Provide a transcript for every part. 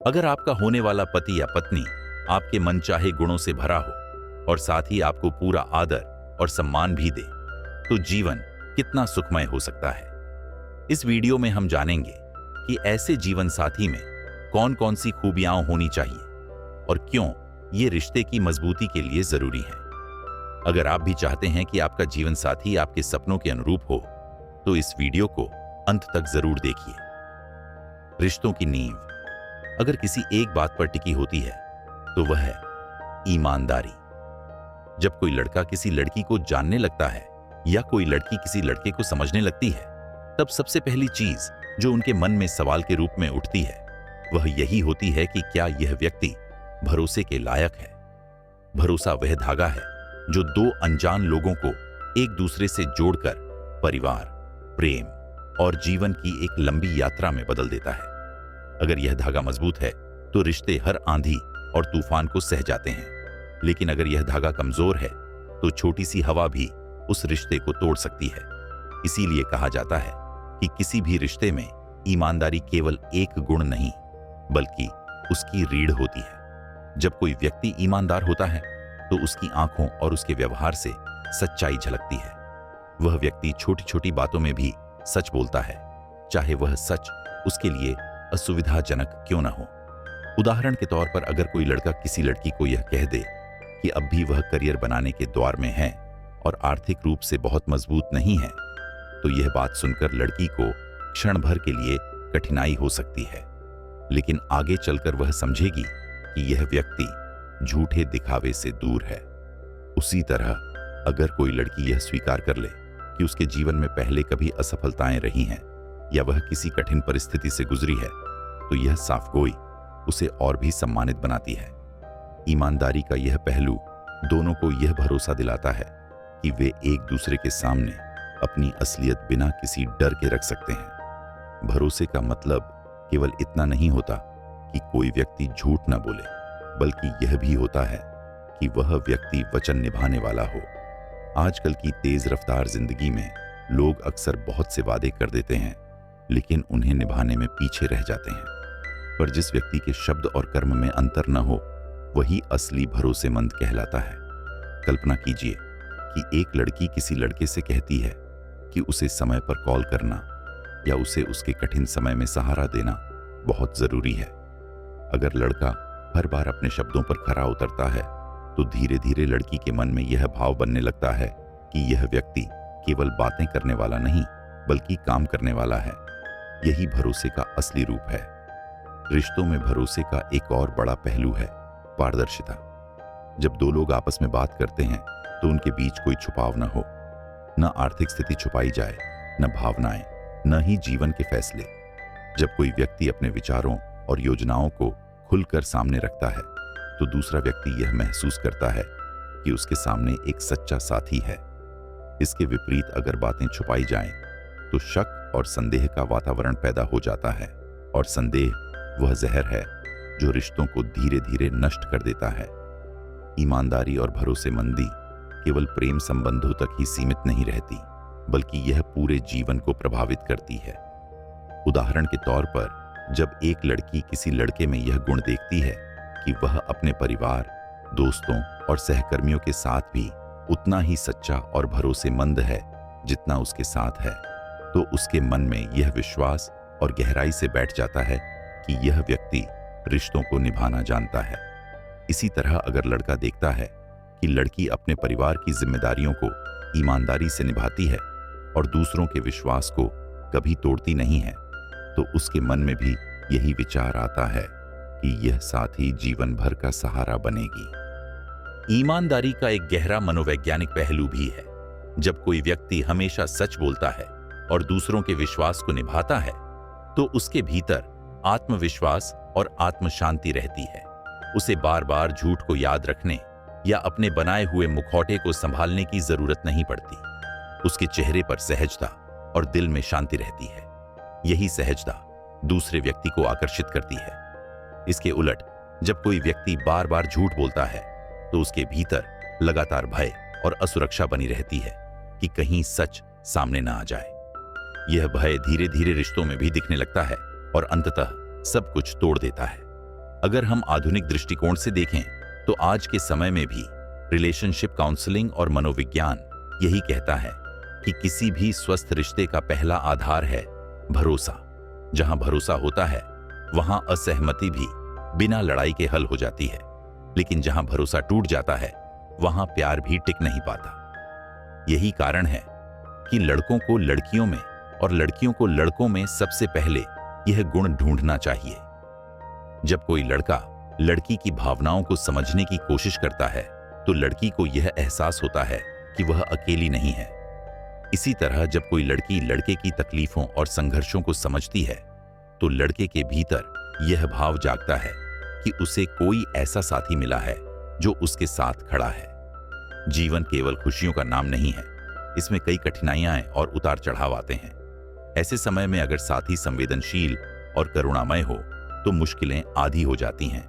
अगर आपका होने वाला पति या पत्नी आपके मनचाहे गुणों से भरा हो और साथ ही आपको पूरा आदर और सम्मान भी दे, तो जीवन कितना सुखमय हो सकता है। इस वीडियो में हम जानेंगे कि ऐसे जीवन साथी में कौन कौन सी खूबियां होनी चाहिए और क्यों ये रिश्ते की मजबूती के लिए जरूरी है। अगर आप भी चाहते हैं कि आपका जीवन साथी आपके सपनों के अनुरूप हो, तो इस वीडियो को अंत तक जरूर देखिए। रिश्तों की नींव अगर किसी एक बात पर टिकी होती है तो वह है ईमानदारी। जब कोई लड़का किसी लड़की को जानने लगता है या कोई लड़की किसी लड़के को समझने लगती है, तब सबसे पहली चीज जो उनके मन में सवाल के रूप में उठती है वह यही होती है कि क्या यह व्यक्ति भरोसे के लायक है। भरोसा वह धागा है जो दो अनजान लोगों को एक दूसरे से जोड़कर परिवार, प्रेम और जीवन की एक लंबी यात्रा में बदल देता है। अगर यह धागा मजबूत है तो रिश्ते हर आंधी और तूफान को सह जाते हैं, लेकिन अगर यह धागा कमजोर है तो छोटी सी हवा भी उस रिश्ते को तोड़ सकती है। इसीलिए कहा जाता है कि किसी भी रिश्ते में ईमानदारी केवल एक गुण नहीं बल्कि उसकी रीढ़ होती है। जब कोई व्यक्ति ईमानदार होता है तो उसकी आंखों और उसके व्यवहार से सच्चाई झलकती है। वह व्यक्ति छोटी छोटी बातों में भी सच बोलता है, चाहे वह सच उसके लिए असुविधाजनक क्यों न हो। उदाहरण के तौर पर अगर कोई लड़का किसी लड़की को यह कह दे कि अब भी वह करियर बनाने के दौर में है और आर्थिक रूप से बहुत मजबूत नहीं है, तो यह बात सुनकर लड़की को क्षण भर के लिए कठिनाई हो सकती है, लेकिन आगे चलकर वह समझेगी कि यह व्यक्ति झूठे दिखावे से दूर है। उसी तरह अगर कोई लड़की यह स्वीकार कर ले कि उसके जीवन में पहले कभी असफलताएं रही हैं या वह किसी कठिन परिस्थिति से गुजरी है, तो यह साफगोई उसे और भी सम्मानित बनाती है। ईमानदारी का यह पहलू दोनों को यह भरोसा दिलाता है कि वे एक दूसरे के सामने अपनी असलियत बिना किसी डर के रख सकते हैं। भरोसे का मतलब केवल इतना नहीं होता कि कोई व्यक्ति झूठ न बोले, बल्कि यह भी होता है कि वह व्यक्ति वचन निभाने वाला हो। आजकल की तेज रफ्तार जिंदगी में लोग अक्सर बहुत से वादे कर देते हैं, लेकिन उन्हें निभाने में पीछे रह जाते हैं। पर जिस व्यक्ति के शब्द और कर्म में अंतर न हो, वही असली भरोसेमंद कहलाता है। कल्पना कीजिए कि एक लड़की किसी लड़के से कहती है कि उसे समय पर कॉल करना या उसे उसके कठिन समय में सहारा देना बहुत जरूरी है। अगर लड़का हर बार अपने शब्दों पर खरा उतरता है, तो धीरे धीरे लड़की के मन में यह भाव बनने लगता है कि यह व्यक्ति केवल बातें करने वाला नहीं बल्कि काम करने वाला है। यही भरोसे का असली रूप है। रिश्तों में भरोसे का एक और बड़ा पहलू है पारदर्शिता। जब दो लोग आपस में बात करते हैं तो उनके बीच कोई छुपाव न हो। न आर्थिक स्थिति छुपाई जाए, न भावनाएं, न ही जीवन के फैसले। जब कोई व्यक्ति अपने विचारों और योजनाओं को खुलकर सामने रखता है, तो दूसरा व्यक्ति यह महसूस करता है कि उसके सामने एक सच्चा साथी है। इसके विपरीत अगर बातें छुपाई जाएं, तो शक और संदेह का वातावरण पैदा हो जाता है, और संदेह वह जहर है जो रिश्तों को धीरे धीरे नष्ट कर देता है। ईमानदारी और भरोसेमंदी केवल प्रेम संबंधों तक ही सीमित नहीं रहती, बल्कि यह पूरे जीवन को प्रभावित करती है। उदाहरण के तौर पर जब एक लड़की किसी लड़के में यह गुण देखती है कि वह अपने परिवार, दोस्तों और सहकर्मियों के साथ भी उतना ही सच्चा और भरोसेमंद है जितना उसके साथ है, तो उसके मन में यह विश्वास और गहराई से बैठ जाता है कि यह व्यक्ति रिश्तों को निभाना जानता है। इसी तरह अगर लड़का देखता है कि लड़की अपने परिवार की जिम्मेदारियों को ईमानदारी से निभाती है और दूसरों के विश्वास को कभी तोड़ती नहीं है, तो उसके मन में भी यही विचार आता है कि यह साथी जीवन भर का सहारा बनेगी। ईमानदारी का एक गहरा मनोवैज्ञानिक पहलू भी है। जब कोई व्यक्ति हमेशा सच बोलता है और दूसरों के विश्वास को निभाता है, तो उसके भीतर आत्मविश्वास और आत्मशांति रहती है। उसे बार बार झूठ को याद रखने या अपने बनाए हुए मुखौटे को संभालने की जरूरत नहीं पड़ती। उसके चेहरे पर सहजता और दिल में शांति रहती है। यही सहजता दूसरे व्यक्ति को आकर्षित करती है। इसके उलट जब कोई व्यक्ति बार बार झूठ बोलता है, तो उसके भीतर लगातार भय और असुरक्षा बनी रहती है कि कहीं सच सामने ना आ जाए। यह भय धीरे धीरे रिश्तों में भी दिखने लगता है और अंततः सब कुछ तोड़ देता है। अगर हम आधुनिक दृष्टिकोण से देखें तो आज के समय में भी रिलेशनशिप काउंसलिंग और मनोविज्ञान यही कहता है कि किसी भी स्वस्थ रिश्ते का पहला आधार है भरोसा। जहां भरोसा होता है वहां असहमति भी बिना लड़ाई के हल हो जाती है, लेकिन जहां भरोसा टूट जाता है वहां प्यार भी टिक नहीं पाता। यही कारण है कि लड़कों को लड़कियों में और लड़कियों को लड़कों में सबसे पहले यह गुण ढूंढना चाहिए। जब कोई लड़का लड़की की भावनाओं को समझने की कोशिश करता है तो लड़की को यह एहसास होता है कि वह अकेली नहीं है। इसी तरह जब कोई लड़की लड़के की तकलीफों और संघर्षों को समझती है तो लड़के के भीतर यह भाव जागता है कि उसे कोई ऐसा साथी मिला है जो उसके साथ खड़ा है। जीवन केवल खुशियों का नाम नहीं है, इसमें कई कठिनाइयां और उतार चढ़ाव आते हैं। ऐसे समय में अगर साथी संवेदनशील और करुणामय हो तो मुश्किलें आधी हो जाती हैं।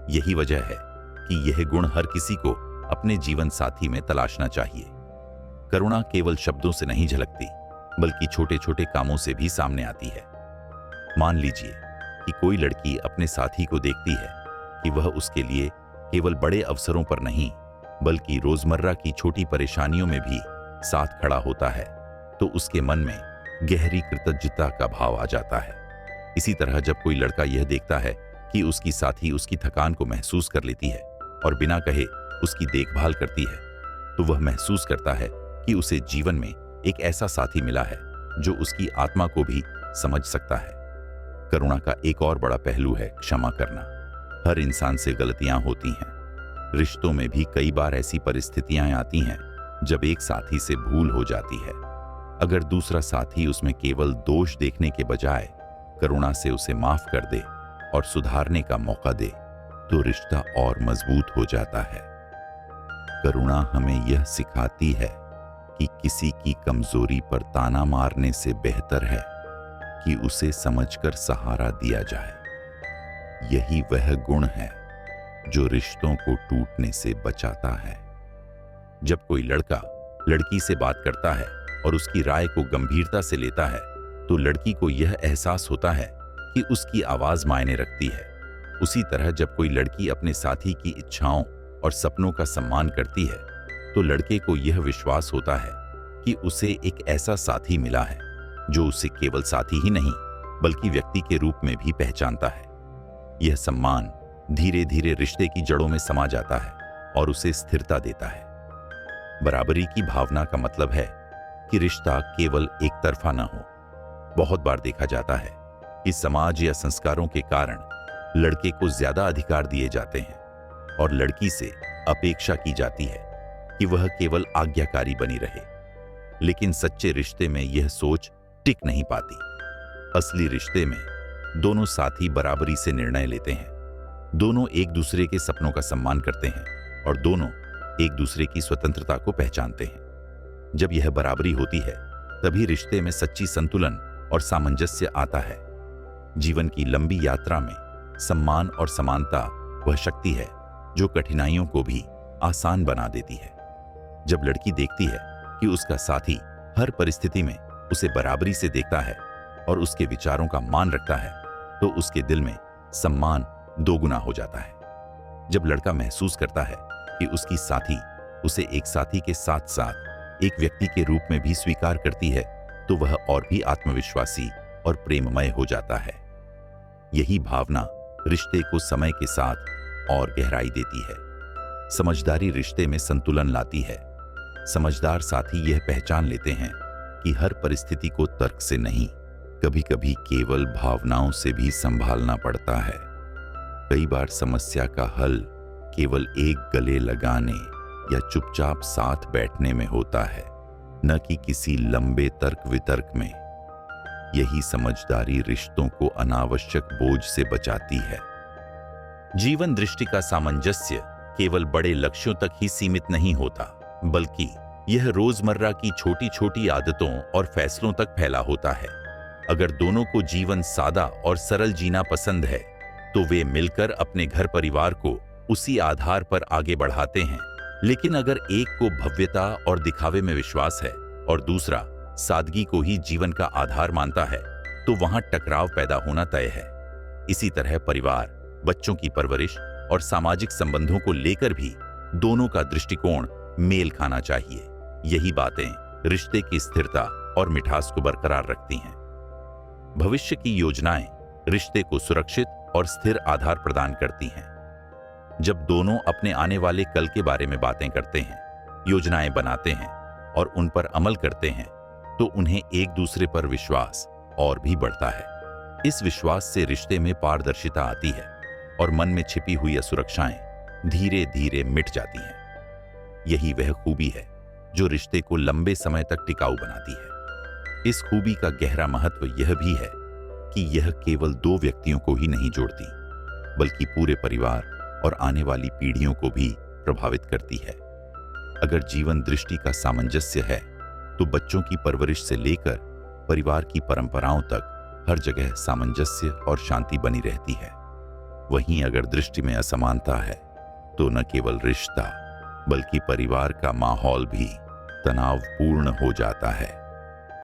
यही वजह है कि यह गुण हर किसी को अपने जीवन साथी में तलाशना चाहिए। करुणा केवल शब्दों से नहीं झलकती, बल्कि छोटे छोटे कामों से भी सामने आती है। मान लीजिए कि कोई लड़की अपने साथी को देखती है कि वह उसके लिए केवल बड़े अवसरों पर नहीं बल्कि रोजमर्रा की छोटी परेशानियों में भी साथ खड़ा होता है, तो उसके मन में गहरी कृतज्ञता का भाव आ जाता है। इसी तरह जब कोई लड़का यह देखता है कि उसकी साथी उसकी थकान को महसूस कर लेती है और बिना कहे उसकी देखभाल करती है, तो वह महसूस करता है कि उसे जीवन में एक ऐसा साथी मिला है जो उसकी आत्मा को भी समझ सकता है। करुणा का एक और बड़ा पहलू है क्षमा करना। हर इंसान से गलतियां होती हैं। रिश्तों में भी कई बार ऐसी परिस्थितियां आती हैं जब एक साथी से भूल हो जाती है। अगर दूसरा साथी उसमें केवल दोष देखने के बजाय करुणा से उसे माफ कर दे और सुधारने का मौका दे तो रिश्ता और मजबूत हो जाता है। करुणा हमें यह सिखाती है कि किसी की कमजोरी पर ताना मारने से बेहतर है कि उसे समझकर सहारा दिया जाए। यही वह गुण है जो रिश्तों को टूटने से बचाता है। जब कोई लड़का लड़की से बात करता है और उसकी राय को गंभीरता से लेता है तो लड़की को यह एहसास होता है कि उसकी आवाज मायने रखती है। उसी तरह जब कोई लड़की अपने साथी की इच्छाओं और सपनों का सम्मान करती है तो लड़के को यह विश्वास होता है कि उसे एक ऐसा साथी मिला है जो उसे केवल साथी ही नहीं बल्कि व्यक्ति के रूप में भी पहचानता है। यह सम्मान धीरे धीरे रिश्ते की जड़ों में समा जाता है और उसे स्थिरता देता है। बराबरी की भावना का मतलब है कि रिश्ता केवल एक तरफा न हो। बहुत बार देखा जाता है कि समाज या संस्कारों के कारण लड़के को ज्यादा अधिकार दिए जाते हैं और लड़की से अपेक्षा की जाती है कि वह केवल आज्ञाकारी बनी रहे। लेकिन सच्चे रिश्ते में यह सोच टिक नहीं पाती। असली रिश्ते में दोनों साथी बराबरी से निर्णय लेते हैं, दोनों एक दूसरे के सपनों का सम्मान करते हैं और दोनों एक दूसरे की स्वतंत्रता को पहचानते हैं। जब यह बराबरी होती है तभी रिश्ते में सच्ची संतुलन और सामंजस्य आता है। जीवन की लंबी यात्रा में सम्मान और समानता वह शक्ति है जो कठिनाइयों को भी आसान बना देती है। जब लड़की देखती है कि उसका साथी हर परिस्थिति में उसे बराबरी से देखता है और उसके विचारों का मान रखता है तो उसके दिल में सम्मान दोगुना हो जाता है। जब लड़का महसूस करता है कि उसकी साथी उसे एक साथी के साथ साथ एक व्यक्ति के रूप में भी स्वीकार करती है तो वह और भी आत्मविश्वासी और प्रेममय हो जाता है। यही भावना रिश्ते को समय के साथ और गहराई देती है। समझदारी रिश्ते में संतुलन लाती है। समझदार साथी यह पहचान लेते हैं कि हर परिस्थिति को तर्क से नहीं, कभी कभी केवल भावनाओं से भी संभालना पड़ता है। कई बार समस्या का हल केवल एक गले लगाने या चुपचाप साथ बैठने में होता है, न कि किसी लंबे तर्क वितर्क में। यही समझदारी रिश्तों को अनावश्यक बोझ से बचाती है। जीवन दृष्टि का सामंजस्य केवल बड़े लक्ष्यों तक ही सीमित नहीं होता, बल्कि यह रोजमर्रा की छोटी छोटी आदतों और फैसलों तक फैला होता है। अगर दोनों को जीवन सादा और सरल जीना पसंद है तो वे मिलकर अपने घर परिवार को उसी आधार पर आगे बढ़ाते हैं। लेकिन अगर एक को भव्यता और दिखावे में विश्वास है और दूसरा सादगी को ही जीवन का आधार मानता है तो वहां टकराव पैदा होना तय है। इसी तरह परिवार बच्चों की परवरिश और सामाजिक संबंधों को लेकर भी दोनों का दृष्टिकोण मेल खाना चाहिए। यही बातें रिश्ते की स्थिरता और मिठास को बरकरार रखती हैं। भविष्य की योजनाएं रिश्ते को सुरक्षित और स्थिर आधार प्रदान करती हैं। जब दोनों अपने आने वाले कल के बारे में बातें करते हैं, योजनाएं बनाते हैं और उन पर अमल करते हैं, तो उन्हें एक दूसरे पर विश्वास और भी बढ़ता है। इस विश्वास से रिश्ते में पारदर्शिता आती है और मन में छिपी हुई असुरक्षाएं धीरे धीरे मिट जाती हैं। यही वह खूबी है जो रिश्ते को लंबे समय तक टिकाऊ बनाती है। इस खूबी का गहरा महत्व यह भी है कि यह केवल दो व्यक्तियों को ही नहीं जोड़ती, बल्कि पूरे परिवार और आने वाली पीढ़ियों को भी प्रभावित करती है। अगर जीवन दृष्टि का सामंजस्य है, तो बच्चों की परवरिश से लेकर परिवार की परंपराओं तक हर जगह सामंजस्य और शांति बनी रहती है। वहीं अगर दृष्टि में असमानता है, तो न केवल रिश्ता बल्कि परिवार का माहौल भी तनावपूर्ण हो जाता है।